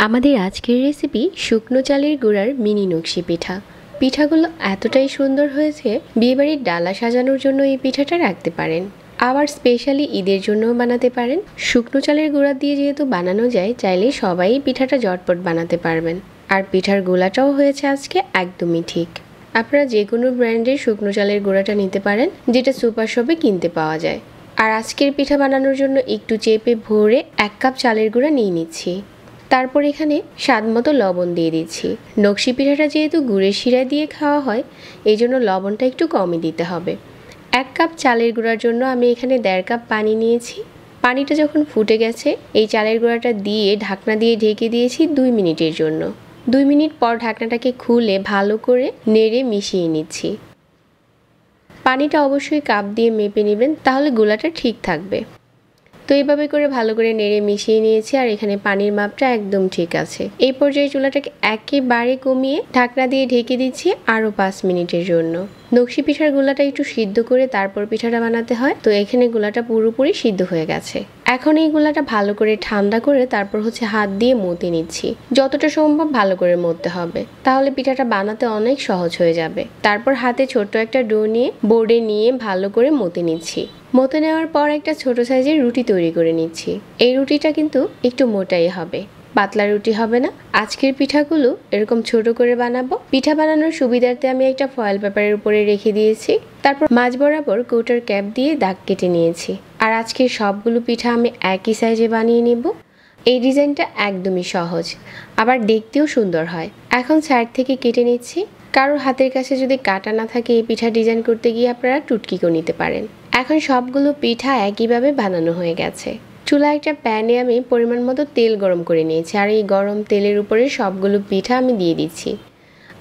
আমাদের আজকের রেসিপি শুকনো চালের গুঁড়ার মিনি নকশি পিঠা। পিঠাগুলো এতটাই সুন্দর হয়েছে, বিয়েবাড়ির ডালা সাজানোর জন্য এই পিঠাটা রাখতে পারেন, আবার স্পেশালি ঈদের জন্যও বানাতে পারেন। শুকনো চালের গুঁড়া দিয়ে যেহেতু বানানো যায়, চাইলে সবাই পিঠাটা ঝটপট বানাতে পারবেন। আর পিঠার গোলাটাও হয়েছে আজকে একদমই ঠিক। আপনারা যে কোনো ব্র্যান্ডের শুকনো চালের গুঁড়াটা নিতে পারেন, যেটা সুপার শপে কিনতে পাওয়া যায়। আর আজকের পিঠা বানানোর জন্য একটু চেপে ভরে 1 কাপ চালের গুঁড়া নিয়ে নিচ্ছি। তারপর এখানে স্বাদ মতো লবণ দিয়ে দিচ্ছি। নকশি পিঠাটা যেহেতু গুড়ের শিরায় দিয়ে খাওয়া হয়, এই জন্য লবণটা একটু কমই দিতে হবে। 1 কাপ চালের গুঁড়ার জন্য আমি এখানে 1.5 কাপ পানি নিয়েছি। পানিটা যখন ফুটে গেছে, এই চালের গুঁড়াটা দিয়ে ঢাকনা দিয়ে ঢেকে দিয়েছি 2 মিনিটের জন্য। 2 মিনিট পর ঢাকনাটাকে খুলে ভালো করে নেড়ে মিশিয়ে নিচ্ছি। পানিটা অবশ্যই কাপ দিয়ে মেপে নেবেন, তাহলে গোলাটা ঠিক থাকবে। তো এইভাবে করে ভালো করে নেড়ে মিশিয়ে নিয়েছি, আর এখানে পানির মাপটা একদম ঠিক আছে। এই পর্যায়ে চুলাটাকে একেবারে কমিয়ে ঢাকনা দিয়ে ঢেকে দিচ্ছি আরও 5 মিনিটের জন্য। নকশি পিঠার গোলাটা একটু সিদ্ধ করে তারপর পিঠাটা বানাতে হয়, তো এখানে গোলাটা পুরোপুরি সিদ্ধ হয়ে গেছে। এখন এই গোলাটা ভালো করে ঠান্ডা করে তারপর হাত দিয়ে মতে নিচ্ছি। যতটা সম্ভব ভালো করে মতে হবে, তাহলে পিঠাটা বানাতে অনেক সহজ হয়ে যাবে। তারপর হাতে ছোট্ট একটা ডো নিয়ে বোর্ডে নিয়ে ভালো করে মতে নিচ্ছি। মতে নেওয়ার পর একটা ছোট সাইজের রুটি তৈরি করে নিচ্ছি। এই রুটিটা কিন্তু একটু মোটাই হবে, পাতলা রুটি হবে না। আজকের পিঠাগুলো এরকম ছোট করে বানাবো। পিঠা বানানোর সুবিধার্থে আমি একটা ফয়েল পেপারের উপরে রেখে দিয়েছি। তারপর মাঝ বরাবর কৌটার ক্যাপ দিয়ে দাগ কেটে নিয়েছি। আর আজকের সবগুলো পিঠা আমি একই সাইজে বানিয়ে নেব। এই ডিজাইনটা একদমই সহজ, আবার দেখতেও সুন্দর হয়। এখন সাইড থেকে কেটে নিচ্ছি। কারোর হাতের কাছে যদি কাটা না থাকে, এই পিঠা ডিজাইন করতে গিয়ে আপনারা টুটকিও নিতে পারেন। এখন সবগুলো পিঠা একইভাবে বানানো হয়ে গেছে। চুলা একটা প্যানে আমি পরিমাণ মতো তেল গরম করে নিয়েছি, আর এই গরম তেলের উপরে সবগুলো পিঠা আমি দিয়ে দিচ্ছি।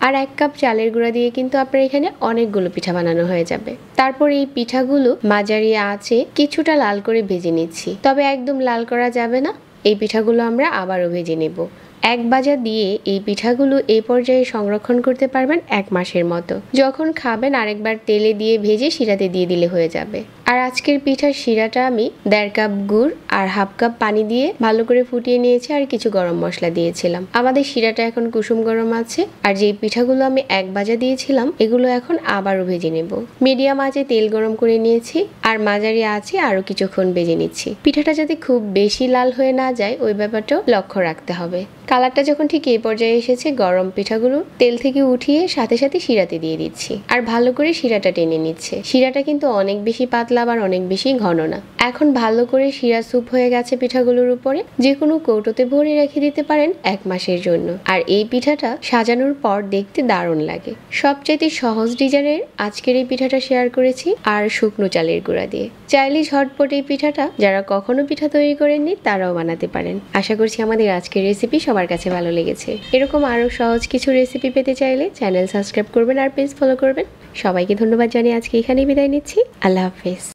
আর 1 কাপ চালের গুঁড়া দিয়ে কিন্তু আপনার এখানে অনেকগুলো পিঠা বানানো হয়ে যাবে। তারপর এই পিঠাগুলো মাঝারি আঁচে কিছুটা লাল করে ভেজে নিচ্ছি, তবে একদম লাল করা যাবে না। এই পিঠাগুলো আমরা আবারও ভেজে নেব। 1 ভাজা দিয়ে এই পিঠাগুলো এই পর্যায়ে সংরক্ষণ করতে পারবেন 1 মাসের মতো। যখন খাবেন আরেকবার তেলে দিয়ে ভেজে শিরাতে দিয়ে দিলে হয়ে যাবে। আর আজকের পিঠার শিরাটা আমি 1.5 কাপ গুড় আর 1/2 কাপ পানি দিয়ে ভালো করে ফুটিয়ে নিয়েছি, আর কিছু গরম মশলা দিয়েছিলাম। আমাদের শিরাটা এখন কুসুম গরম আছে। আর যে পিঠাগুলো আমি 1 ভাজা দিয়েছিলাম, এগুলো এখন আবারও ভেজে নেব। মিডিয়াম আঁচে তেল গরম করে নিয়েছি, আর মাঝারি আঁচে আরো কিছুক্ষণ ভেজে নিচ্ছি। পিঠাটা যাতে খুব বেশি লাল হয়ে না যায়, ওই ব্যাপারটাও লক্ষ্য রাখতে হবে। কালারটা যখন ঠিক এই পর্যায়ে এসেছে, গরম পিঠাগুলো তেল থেকে উঠিয়ে সাথে সাথে শিরাতে দিয়ে দিচ্ছি, আর ভালো করে শিরাটা টেনে নিচ্ছে। শিরাটা কিন্তু অনেক বেশি পাতলা আবার অনেক বেশি ঘন না। এখন ভালো করে শিরা স্যুপ হয়ে গেছে পিঠাগুলোর উপরে। যে কোনো কৌটোতে ভরে রেখে দিতে পারেন 1 মাসের জন্য। আর এই পিঠাটা সাজানোর পর দেখতে দারুণ লাগে। সবচাইতে সহজ ডিজাইনের আজকের এই পিঠাটা শেয়ার করেছি, আর শুকনো চালের গুঁড়া দিয়ে। চাইলে ঝটপট এই পিঠাটা যারা কখনো পিঠা তৈরি করেননি তারাও বানাতে পারেন। আশা করছি আমাদের আজকের রেসিপি সবার কাছে ভালো লেগেছে। এরকম আরো সহজ কিছু রেসিপি পেতে চাইলে চ্যানেল সাবস্ক্রাইব করবেন আর পেজ ফলো করবেন। সবাইকে ধন্যবাদ জানিয়ে আজকে এখানেই বিদায় নিচ্ছি। আল্লাহ হাফেজ।